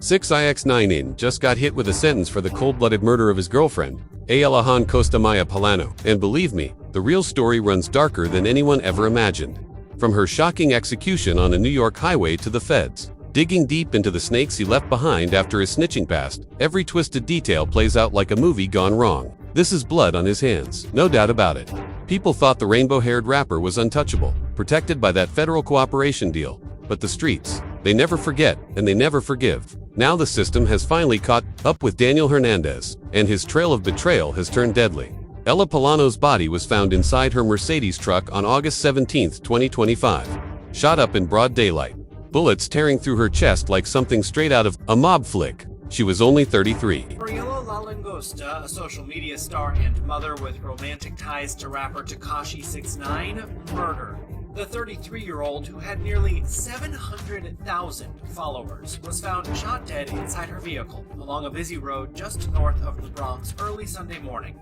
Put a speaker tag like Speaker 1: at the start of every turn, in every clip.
Speaker 1: 6ix9ine just got hit with a sentence for the cold-blooded murder of his girlfriend, Ayalahan Costa Maya Palano. And believe me, the real story runs darker than anyone ever imagined. From her shocking execution on a New York highway to the feds, digging deep into the snakes he left behind after his snitching past, every twisted detail plays out like a movie gone wrong. This is blood on his hands, no doubt about it. People thought the rainbow-haired rapper was untouchable, protected by that federal cooperation deal. But the streets, they never forget and they never forgive. Now the system has finally caught up with Daniel Hernandez, and his trail of betrayal has turned deadly. Ella Palano's body was found inside her Mercedes truck on August 17, 2025, shot up in broad daylight, bullets tearing through her chest like something straight out of a mob flick. She was only 33.
Speaker 2: Ariela La Langosta, a social media star and mother with romantic ties to rapper Tekashi 6ix9ine, murdered. The 33-year-old, who had nearly 700,000 followers, was found shot dead inside her vehicle along a busy road just north of the Bronx early Sunday morning.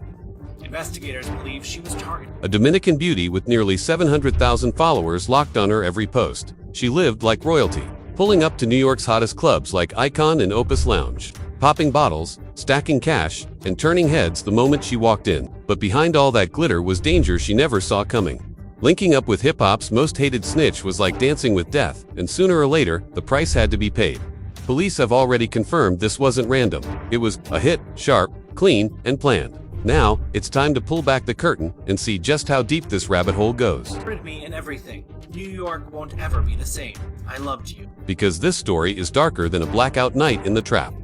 Speaker 2: Investigators believe she was targeted.
Speaker 1: A Dominican beauty with nearly 700,000 followers locked on her every post. She lived like royalty, pulling up to New York's hottest clubs like Icon and Opus Lounge, popping bottles, stacking cash, and turning heads the moment she walked in. But behind all that glitter was danger she never saw coming. Linking up with hip-hop's most hated snitch was like dancing with death, and sooner or later, the price had to be paid. Police have already confirmed this wasn't random. It was a hit, sharp, clean, and planned. Now, it's time to pull back the curtain and see just how deep this rabbit hole goes.
Speaker 2: Rid me in everything. New York won't ever be the same. I loved you.
Speaker 1: Because this story is darker than a blackout night in the trap.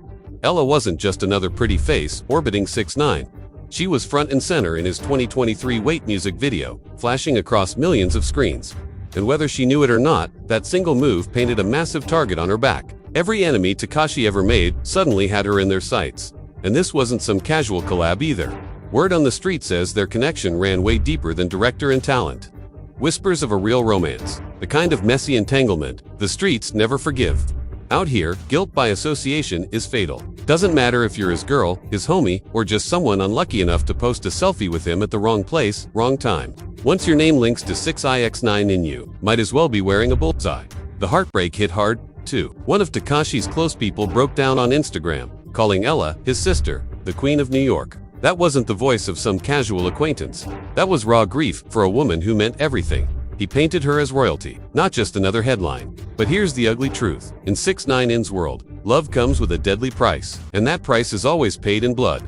Speaker 1: Ella wasn't just another pretty face orbiting 6ix9ine. She was front and center in his 2023 Wait music video, flashing across millions of screens. And whether she knew it or not, that single move painted a massive target on her back. Every enemy Tekashi ever made suddenly had her in their sights. And this wasn't some casual collab either. Word on the street says their connection ran way deeper than director and talent. Whispers of a real romance, the kind of messy entanglement the streets never forgive. Out here, guilt by association is fatal. Doesn't matter if you're his girl, his homie, or just someone unlucky enough to post a selfie with him at the wrong place, wrong time. Once your name links to 6ix9ine, you might as well be wearing a bullseye. The heartbreak hit hard, too. One of Tekashi's close people broke down on Instagram, calling Ella, his sister, the Queen of New York. That wasn't the voice of some casual acquaintance. That was raw grief for a woman who meant everything. He painted her as royalty, not just another headline. But here's the ugly truth. In 6ix9ine's world, love comes with a deadly price, and that price is always paid in blood.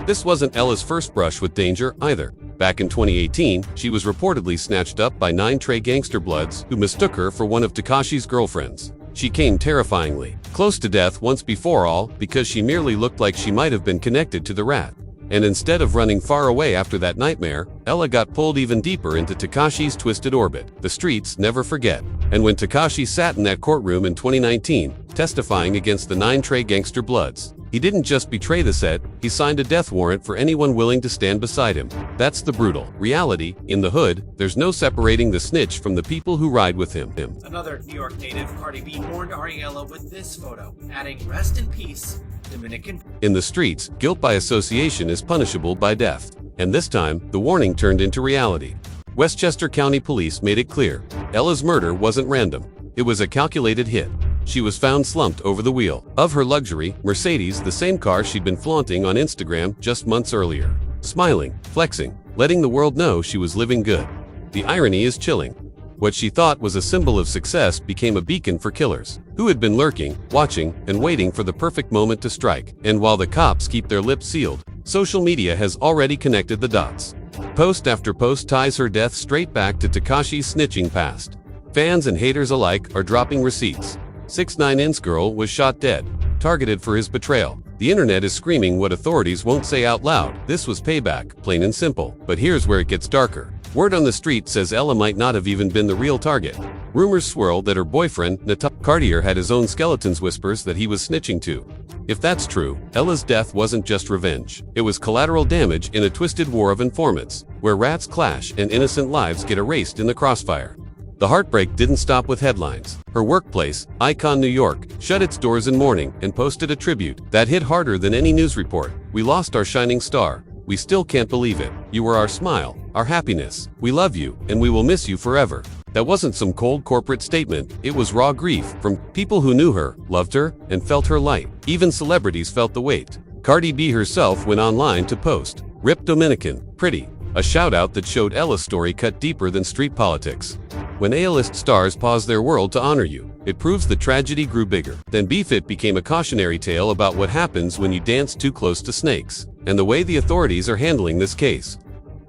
Speaker 1: This wasn't Ella's first brush with danger, either. Back in 2018, she was reportedly snatched up by 9 Trey gangster bloods who mistook her for one of Tekashi's girlfriends. She came terrifyingly close to death once before, all because she merely looked like she might have been connected to the rat. And instead of running far away after that nightmare, Ella got pulled even deeper into Tekashi's twisted orbit. The streets never forget. And when Tekashi sat in that courtroom in 2019, testifying against the 9 Trey gangster bloods, he didn't just betray the set, he signed a death warrant for anyone willing to stand beside him. That's the brutal reality. In the hood, there's no separating the snitch from the people who ride with him.
Speaker 2: Another New York native, Cardi B, mourned Ariela with this photo, adding, "Rest in peace, Dominican."
Speaker 1: In the streets, guilt by association is punishable by death. And this time, the warning turned into reality. Westchester County Police made it clear. Ella's murder wasn't random. It was a calculated hit. She was found slumped over the wheel of her luxury Mercedes, the same car she'd been flaunting on Instagram just months earlier. Smiling, flexing, letting the world know she was living good. The irony is chilling. What she thought was a symbol of success became a beacon for killers who had been lurking, watching, and waiting for the perfect moment to strike. And while the cops keep their lips sealed, social media has already connected the dots. Post after post ties her death straight back to Tekashi's snitching past. Fans and haters alike are dropping receipts. 6ix9ine's girl was shot dead, targeted for his betrayal. The internet is screaming what authorities won't say out loud. This was payback, plain and simple. But here's where it gets darker. Word on the street says Ella might not have even been the real target. Rumors swirl that her boyfriend, Cartier, had his own skeletons whispers that he was snitching to. If that's true, Ella's death wasn't just revenge. It was collateral damage in a twisted war of informants, where rats clash and innocent lives get erased in the crossfire. The heartbreak didn't stop with headlines. Her workplace, Icon New York, shut its doors in mourning and posted a tribute that hit harder than any news report. "We lost our shining star. We still can't believe it. You were our smile, our happiness. We love you, and we will miss you forever." That wasn't some cold corporate statement, it was raw grief from people who knew her, loved her, and felt her light. Even celebrities felt the weight. Cardi B herself went online to post, "Rip Dominican, pretty," a shout-out that showed Ella's story cut deeper than street politics. When A-list stars pause their world to honor you, it proves the tragedy grew bigger. Then Beef It became a cautionary tale about what happens when you dance too close to snakes, and the way the authorities are handling this case.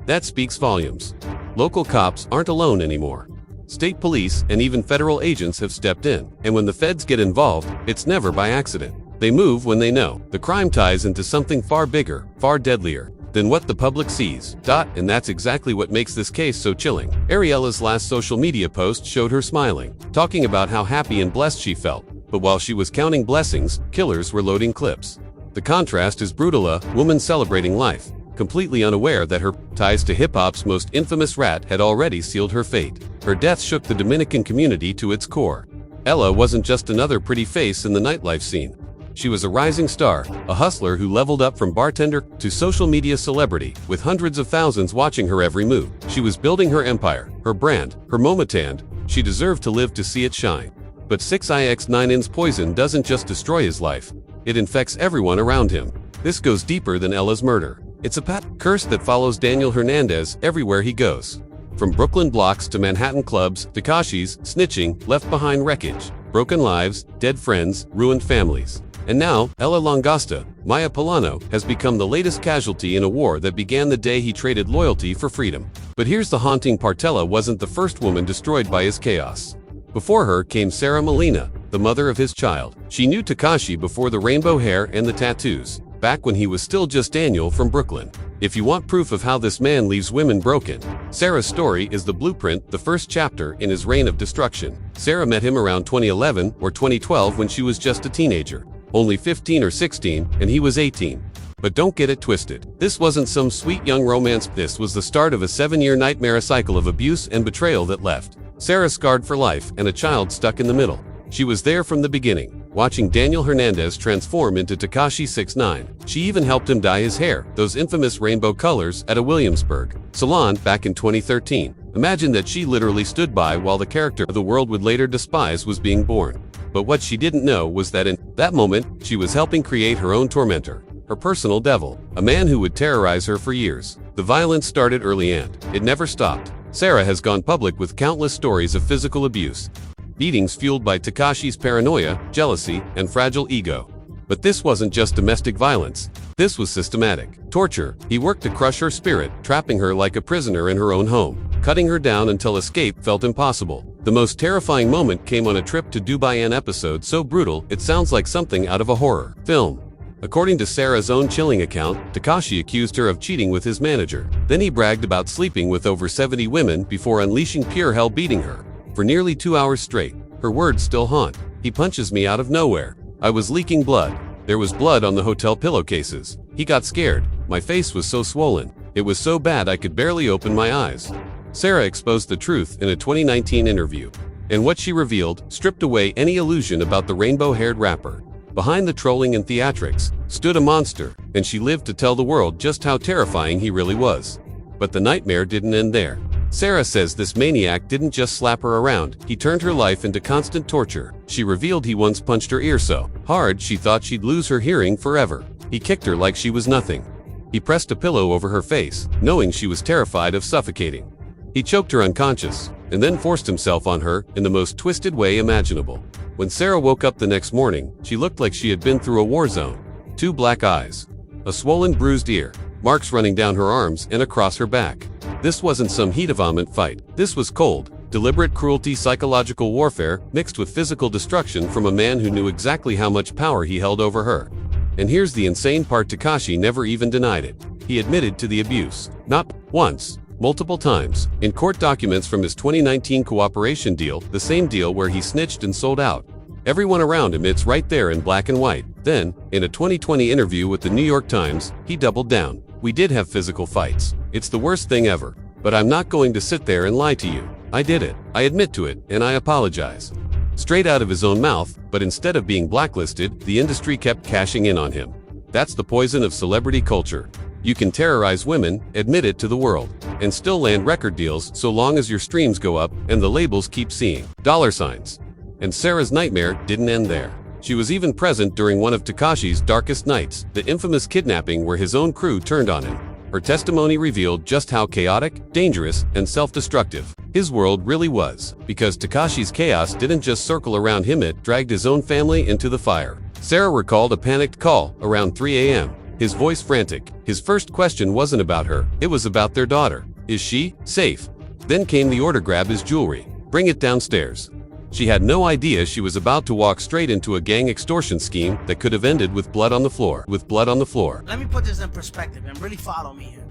Speaker 1: That speaks volumes. Local cops aren't alone anymore. State police and even federal agents have stepped in, and when the feds get involved, it's never by accident. They move when they know the crime ties into something far bigger, far deadlier than what the public sees. And that's exactly what makes this case so chilling. Ariella's last social media post showed her smiling, talking about how happy and blessed she felt. But while she was counting blessings, killers were loading clips. The contrast is brutal, a woman celebrating life, completely unaware that her ties to hip-hop's most infamous rat had already sealed her fate. Her death shook the Dominican community to its core. Ella wasn't just another pretty face in the nightlife scene. She was a rising star, a hustler who leveled up from bartender to social media celebrity, with hundreds of thousands watching her every move. She was building her empire, her brand, her moment, and she deserved to live to see it shine. But 6ix9ine's poison doesn't just destroy his life, it infects everyone around him. This goes deeper than Ella's murder. It's a curse that follows Daniel Hernandez everywhere he goes. From Brooklyn blocks to Manhattan clubs, Tekashi's, snitching, left behind wreckage, broken lives, dead friends, ruined families. And now, Ella Longosta, Maya Polano, has become the latest casualty in a war that began the day he traded loyalty for freedom. But here's the haunting part: Ella wasn't the first woman destroyed by his chaos. Before her came Sarah Molina, the mother of his child. She knew Tekashi before the rainbow hair and the tattoos, back when he was still just Daniel from Brooklyn. If you want proof of how this man leaves women broken, Sarah's story is the blueprint, the first chapter in his reign of destruction. Sarah met him around 2011 or 2012 when she was just a teenager. Only 15 or 16, and he was 18. But don't get it twisted. This wasn't some sweet young romance. This was the start of a 7-year nightmare cycle of abuse and betrayal that left Sarah scarred for life and a child stuck in the middle. She was there from the beginning, watching Daniel Hernandez transform into Tekashi 6ix9ine. She even helped him dye his hair, those infamous rainbow colors, at a Williamsburg salon back in 2013. Imagine that she literally stood by while the character the world would later despise was being born. But what she didn't know was that in that moment, she was helping create her own tormentor, her personal devil, a man who would terrorize her for years. The violence started early and it never stopped. Sarah has gone public with countless stories of physical abuse, beatings fueled by Tekashi's paranoia, jealousy, and fragile ego. But this wasn't just domestic violence. This was systematic torture. He worked to crush her spirit, trapping her like a prisoner in her own home, cutting her down until escape felt impossible. The most terrifying moment came on a trip to Dubai, an episode so brutal it sounds like something out of a horror film. According to Sarah's own chilling account, Tekashi accused her of cheating with his manager. Then he bragged about sleeping with over 70 women before unleashing pure hell, beating her for nearly 2 hours straight. Her words still haunt. "He punches me out of nowhere. I was leaking blood. There was blood on the hotel pillowcases. He got scared. My face was so swollen. It was so bad I could barely open my eyes." Sarah exposed the truth in a 2019 interview. And what she revealed stripped away any illusion about the rainbow-haired rapper. Behind the trolling and theatrics stood a monster, and she lived to tell the world just how terrifying he really was. But the nightmare didn't end there. Sarah says this maniac didn't just slap her around, he turned her life into constant torture. She revealed he once punched her ear so hard she thought she'd lose her hearing forever. He kicked her like she was nothing. He pressed a pillow over her face, knowing she was terrified of suffocating. He choked her unconscious, and then forced himself on her in the most twisted way imaginable. When Sarah woke up the next morning, she looked like she had been through a war zone. 2 black eyes, a swollen bruised ear, marks running down her arms and across her back. This wasn't some heat of vomit fight. This was cold, deliberate cruelty, psychological warfare mixed with physical destruction from a man who knew exactly how much power he held over her. And here's the insane part: Tekashi never even denied it. He admitted to the abuse. Not once, multiple times. In court documents from his 2019 cooperation deal, the same deal where he snitched and sold out everyone around him, it's right there in black and white. Then, in a 2020 interview with the New York Times, he doubled down. "We did have physical fights. It's the worst thing ever. But I'm not going to sit there and lie to you. I did it. I admit to it, and I apologize." Straight out of his own mouth, but instead of being blacklisted, the industry kept cashing in on him. That's the poison of celebrity culture. You can terrorize women, admit it to the world, and still land record deals so long as your streams go up and the labels keep seeing dollar signs. And Sarah's nightmare didn't end there. She was even present during one of Tekashi's darkest nights, the infamous kidnapping where his own crew turned on him. Her testimony revealed just how chaotic, dangerous, and self-destructive his world really was, because Tekashi's chaos didn't just circle around him, it dragged his own family into the fire. Sarah recalled a panicked call around 3 a.m., his voice frantic. His first question wasn't about her, it was about their daughter. Is she safe? Then came the order: grab his jewelry, bring it downstairs. She had no idea she was about to walk straight into a gang extortion scheme that could have ended with blood on the floor.
Speaker 3: Let me put this in perspective and really follow me here.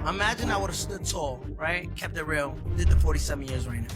Speaker 3: Imagine I would have stood tall, right? Kept it real, did the 47 years right now.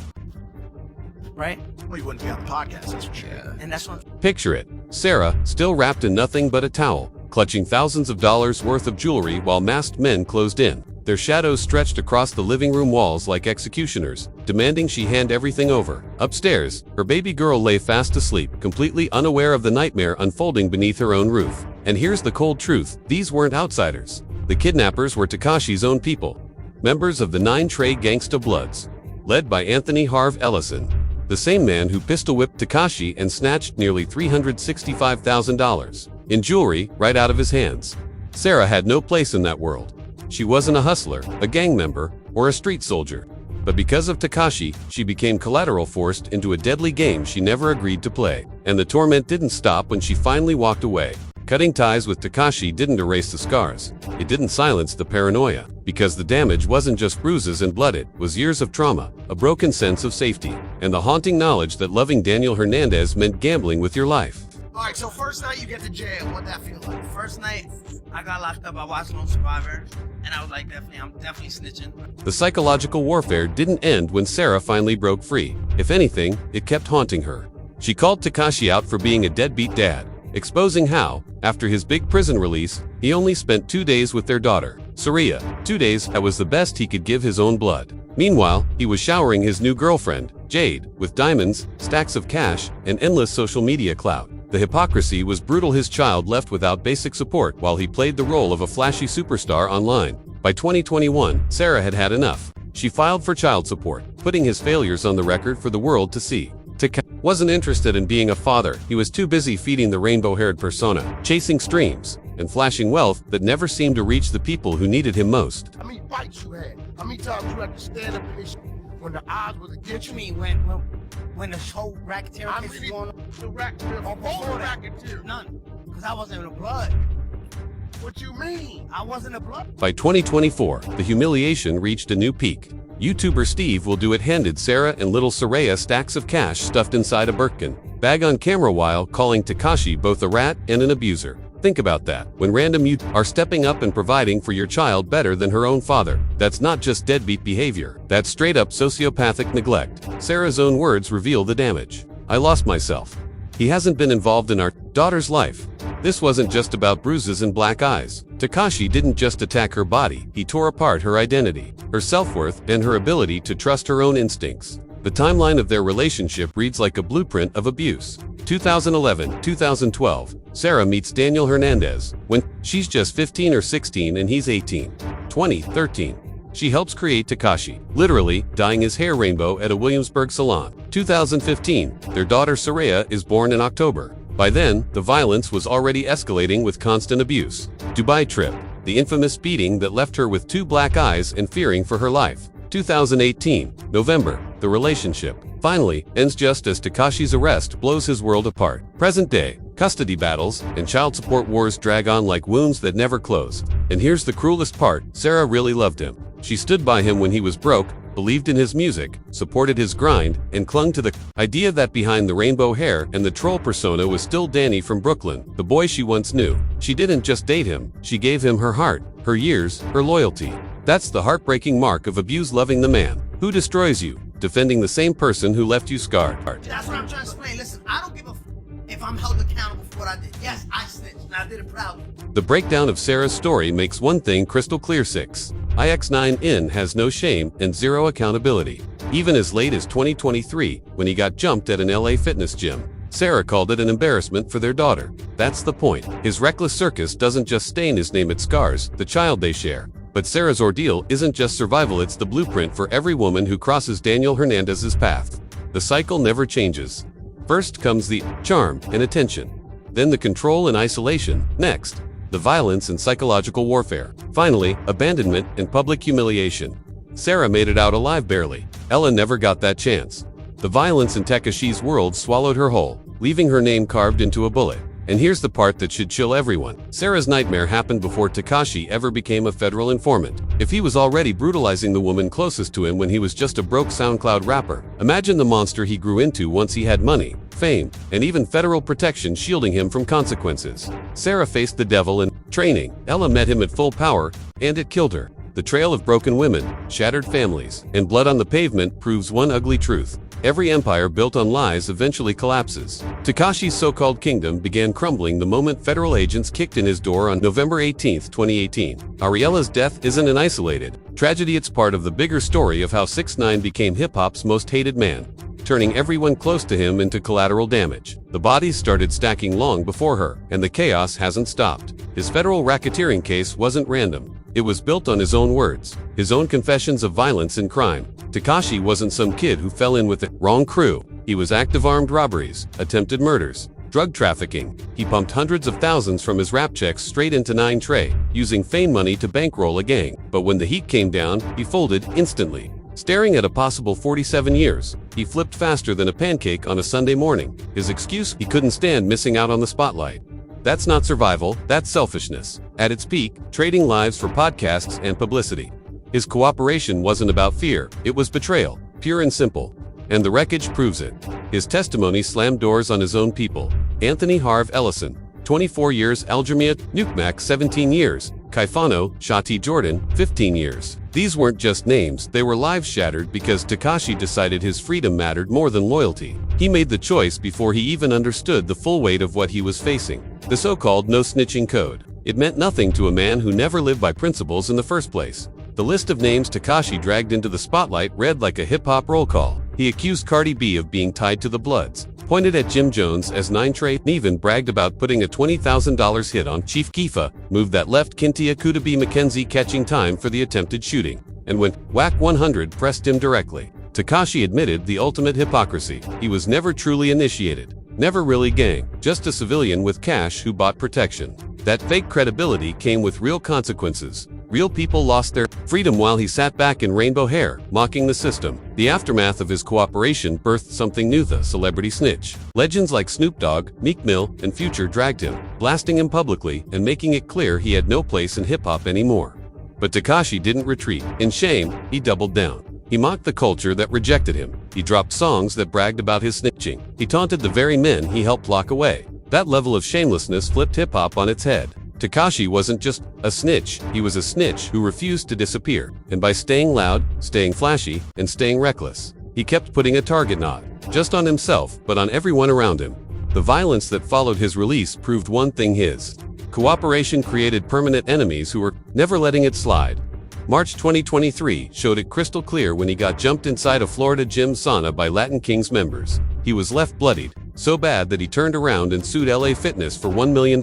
Speaker 3: Right?
Speaker 4: Well, you wouldn't be on the podcast, that's for sure.
Speaker 3: And that's what
Speaker 1: Picture it. Sarah, still wrapped in nothing but a towel, clutching thousands of dollars worth of jewelry while masked men closed in. Their shadows stretched across the living room walls like executioners, demanding she hand everything over. Upstairs, her baby girl lay fast asleep, completely unaware of the nightmare unfolding beneath her own roof. And here's the cold truth: these weren't outsiders. The kidnappers were Tekashi's own people, members of the 9 Trey Gangsta Bloods, led by Anthony Harv Ellison, the same man who pistol-whipped Tekashi and snatched nearly $365,000 in jewelry right out of his hands. Sarah had no place in that world. She wasn't a hustler, a gang member, or a street soldier. But because of Tekashi, she became collateral, forced into a deadly game she never agreed to play. And the torment didn't stop when she finally walked away. Cutting ties with Tekashi didn't erase the scars. It didn't silence the paranoia. Because the damage wasn't just bruises and blood, it was years of trauma, a broken sense of safety, and the haunting knowledge that loving Daniel Hernandez meant gambling with your life.
Speaker 4: Alright, so first night you get to jail, what'd that feel like?
Speaker 3: first night I got locked up, I watched Lone Survivor, and I was like, I'm definitely snitching.
Speaker 1: The psychological warfare didn't end when Sarah finally broke free. If anything, it kept haunting her. She called Tekashi out for being a deadbeat dad, exposing how, after his big prison release, he only spent 2 days with their daughter, Saria. 2 days, that was the best he could give his own blood. Meanwhile, he was showering his new girlfriend, Jade, with diamonds, stacks of cash, and endless social media clout. The hypocrisy was brutal. His child left without basic support while he played the role of a flashy superstar online. By 2021, Sarah had had enough. She filed for child support, putting his failures on the record for the world to see. Tekashi wasn't interested in being a father. He was too busy feeding the rainbow-haired persona, chasing streams, and flashing wealth that never seemed to reach the people who needed him most.
Speaker 4: How many fights you had? How many times you had to stand up in this when the odds was against
Speaker 3: What you
Speaker 4: you?
Speaker 3: mean, when the whole racketeering
Speaker 4: I'm
Speaker 3: case was
Speaker 4: really
Speaker 3: going on?
Speaker 4: the racketeer, all the racketeer.
Speaker 3: None, because I wasn't in the blood.
Speaker 4: What you mean?
Speaker 3: I wasn't in the blood.
Speaker 1: By 2024, the humiliation reached a new peak. YouTuber Steve Will Do It handed Sarah and little Saraya stacks of cash stuffed inside a Birkin bag on camera while calling Tekashi both a rat and an abuser. Think about that. When random youth are stepping up and providing for your child better than her own father, that's not just deadbeat behavior. That's straight-up sociopathic neglect. Sarah's own words reveal the damage. I lost myself. He hasn't been involved in our daughter's life. This wasn't just about bruises and black eyes. Tekashi didn't just attack her body, he tore apart her identity, her self-worth, and her ability to trust her own instincts. The timeline of their relationship reads like a blueprint of abuse. 2011, 2012, Sarah meets Daniel Hernandez when she's just 15 or 16 and he's 18. 2013. She helps create Tekashi, literally dyeing his hair rainbow at a Williamsburg salon. 2015, their daughter Saraya is born in October. By then, the violence was already escalating with constant abuse. Dubai trip, the infamous beating that left her with 2 black eyes and fearing for her life. 2018, November, the relationship finally ends just as Tekashi's arrest blows his world apart. Present day, custody battles and child support wars drag on like wounds that never close. And here's the cruelest part, Sarah really loved him. She stood by him when he was broke, believed in his music, supported his grind, and clung to the idea that behind the rainbow hair and the troll persona was still Danny from Brooklyn, the boy she once knew. She didn't just date him, she gave him her heart, her years, her loyalty. That's the heartbreaking mark of abuse, loving the man who destroys you, defending the same person who left you scarred.
Speaker 3: That's what I'm trying to explain. Listen, I don't give a if I'm held accountable for what I did. Yes, I snitched, and I did it proudly.
Speaker 1: The breakdown of Sarah's story makes one thing crystal clear: 6ix9ine has no shame and zero accountability. Even as late as 2023, when he got jumped at an LA fitness gym, Sarah called it an embarrassment for their daughter. That's the point. His reckless circus doesn't just stain his name, it scars the child they share. But Sarah's ordeal isn't just survival, it's the blueprint for every woman who crosses Daniel Hernandez's path. The cycle never changes. First comes the charm and attention. Then the control and isolation. Next, the violence and psychological warfare. Finally, abandonment and public humiliation. Sarah made it out alive barely. Ella never got that chance. The violence in Takashi's world swallowed her whole, leaving her name carved into a bullet. And here's the part that should chill everyone. Sarah's nightmare happened before Takashi ever became a federal informant. If he was already brutalizing the woman closest to him when he was just a broke SoundCloud rapper, imagine the monster he grew into once he had money, fame, and even federal protection shielding him from consequences. Sarah faced the devil in training. Ella met him at full power, and it killed her. The trail of broken women, shattered families, and blood on the pavement proves one ugly truth. Every empire built on lies eventually collapses. Takashi's so-called kingdom began crumbling the moment federal agents kicked in his door on November 18, 2018. Ariella's death isn't an isolated tragedy, it's part of the bigger story of how 6ix9ine became hip-hop's most hated man, turning everyone close to him into collateral damage. The bodies started stacking long before her, and the chaos hasn't stopped. His federal racketeering case wasn't random. It was built on his own words, his own confessions of violence and crime. Takashi wasn't some kid who fell in with the wrong crew. He was active armed robberies, attempted murders, drug trafficking. He pumped hundreds of thousands from his rap checks straight into 9 Tray, using fame money to bankroll a gang. But when the heat came down, he folded instantly. Staring at a possible 47 years, he flipped faster than a pancake on a Sunday morning. His excuse? He couldn't stand missing out on the spotlight. That's not survival, that's selfishness. At its peak, trading lives for podcasts and publicity. His cooperation wasn't about fear, it was betrayal, pure and simple. And the wreckage proves it. His testimony slammed doors on his own people. Anthony Harv Ellison, 24 years. Aljamiat Nukmak, 17 years. Kaifano Shati Jordan, 15 years. These weren't just names, they were lives shattered because Takashi decided his freedom mattered more than loyalty. He made the choice before he even understood the full weight of what he was facing. The so-called no-snitching code. It meant nothing to a man who never lived by principles in the first place. The list of names Takashi dragged into the spotlight read like a hip-hop roll call. He accused Cardi B of being tied to the Bloods, pointed at Jim Jones as 9 even bragged about putting a $20,000 hit on Chief Keefa, move that left Kintia Kudabi McKenzie catching time for the attempted shooting, and when Whack 100 pressed him directly. Takashi admitted the ultimate hypocrisy. He was never truly initiated, never really gang, just a civilian with cash who bought protection. That fake credibility came with real consequences. Real people lost their freedom while he sat back in rainbow hair, mocking the system. The aftermath of his cooperation birthed something new: the celebrity snitch. Legends like Snoop Dogg, Meek Mill, and Future dragged him, blasting him publicly and making it clear he had no place in hip-hop anymore. But Takashi didn't retreat. In shame, he doubled down. He mocked the culture that rejected him. He dropped songs that bragged about his snitching. He taunted the very men he helped lock away. That level of shamelessness flipped hip-hop on its head. Takashi wasn't just a snitch, he was a snitch who refused to disappear. And by staying loud, staying flashy, and staying reckless, he kept putting a target not just on himself, but on everyone around him. The violence that followed his release proved one thing: his cooperation created permanent enemies who were never letting it slide. March 2023 showed it crystal clear when he got jumped inside a Florida gym sauna by Latin Kings members. He was left bloodied, so bad that he turned around and sued LA Fitness for $1 million,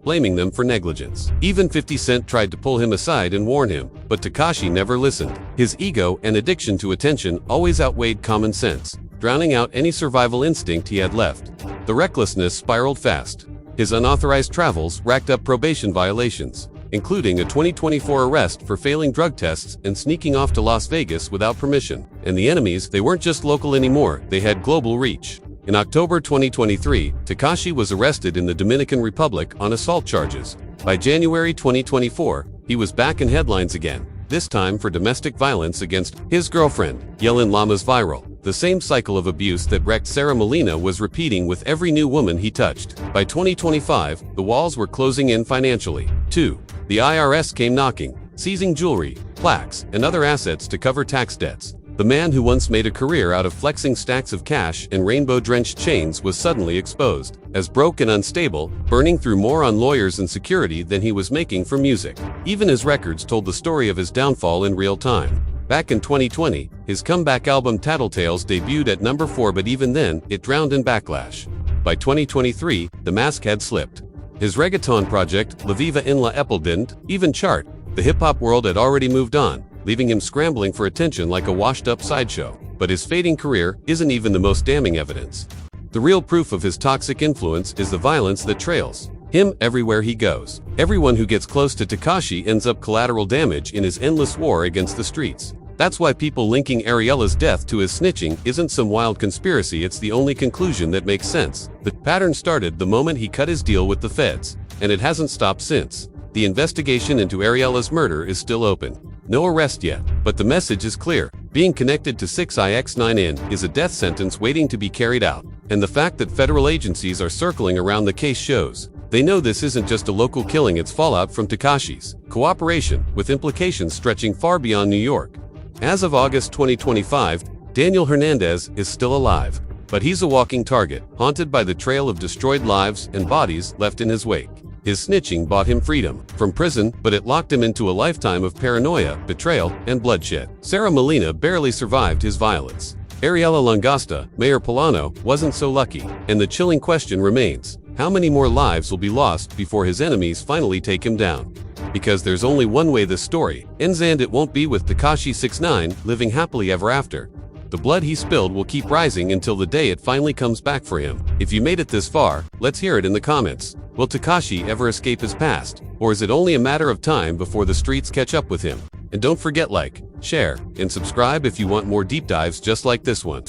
Speaker 1: blaming them for negligence. Even 50 Cent tried to pull him aside and warn him, but Takashi never listened. His ego and addiction to attention always outweighed common sense, drowning out any survival instinct he had left. The recklessness spiraled fast. His unauthorized travels racked up probation violations, including a 2024 arrest for failing drug tests and sneaking off to Las Vegas without permission. And the enemies, they weren't just local anymore, they had global reach. In October 2023, Takashi was arrested in the Dominican Republic on assault charges. By January 2024, he was back in headlines again, this time for domestic violence against his girlfriend. Yelin Lama's viral. The same cycle of abuse that wrecked Sarah Molina was repeating with every new woman he touched. By 2025, the walls were closing in financially. 2. The IRS came knocking, seizing jewelry, plaques, and other assets to cover tax debts. The man who once made a career out of flexing stacks of cash and rainbow-drenched chains was suddenly exposed as broke and unstable, burning through more on lawyers and security than he was making for music. Even his records told the story of his downfall in real time. Back in 2020, his comeback album Tattletales debuted at number 4, but even then, it drowned in backlash. By 2023, the mask had slipped. His reggaeton project, La Viva en la Apple, didn't even chart. The hip-hop world had already moved on, leaving him scrambling for attention like a washed-up sideshow. But his fading career isn't even the most damning evidence. The real proof of his toxic influence is the violence that trails him everywhere he goes. Everyone who gets close to Tekashi ends up collateral damage in his endless war against the streets. That's why people linking Ariella's death to his snitching isn't some wild conspiracy, it's the only conclusion that makes sense. The pattern started the moment he cut his deal with the feds, and it hasn't stopped since. The investigation into Ariella's murder is still open. No arrest yet, but the message is clear. Being connected to 6ix9ine is a death sentence waiting to be carried out, and the fact that federal agencies are circling around the case shows they know this isn't just a local killing, it's fallout from Tekashi's cooperation, with implications stretching far beyond New York. As of August 2025, Daniel Hernandez is still alive, but he's a walking target, haunted by the trail of destroyed lives and bodies left in his wake. His snitching bought him freedom from prison, but it locked him into a lifetime of paranoia, betrayal, and bloodshed. Sarah Molina barely survived his violence. Ariella Langasta, Mayor Polano, wasn't so lucky, and the chilling question remains: how many more lives will be lost before his enemies finally take him down? Because there's only one way this story ends, and it won't be with Tekashi 6ix9ine living happily ever after. The blood he spilled will keep rising until the day it finally comes back for him. If you made it this far, let's hear it in the comments. Will Tekashi ever escape his past? Or is it only a matter of time before the streets catch up with him? And don't forget, like, share, and subscribe if you want more deep dives just like this one.